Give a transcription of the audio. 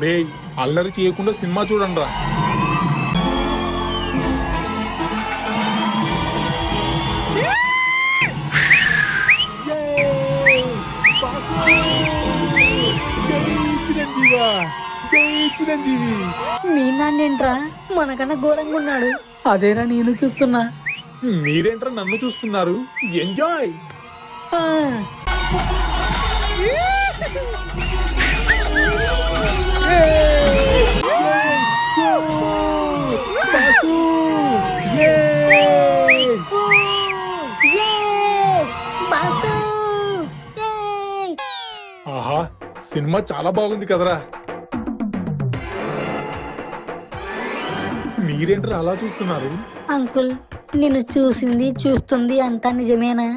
రే అల్లరి చేయకుండా సినిమా చూడండి రా. చిరంజీవి మీ నాన్నేంట్రా మనకన్నా ఘోరంగా ఉన్నాడు. అదేరా నేను చూస్తున్నా. మీరేంట్రా నన్ను చూస్తున్నారు? ఎంజాయ్. ఆ, యే! బాసు! యే! ఆహా సినిమా చాలా బాగుంది కదరా. మీరేంట్రా అలా చూస్తున్నారు? అంకుల్ నిన్ను చూసింది చూస్తుంది అంతా నిజమేనా?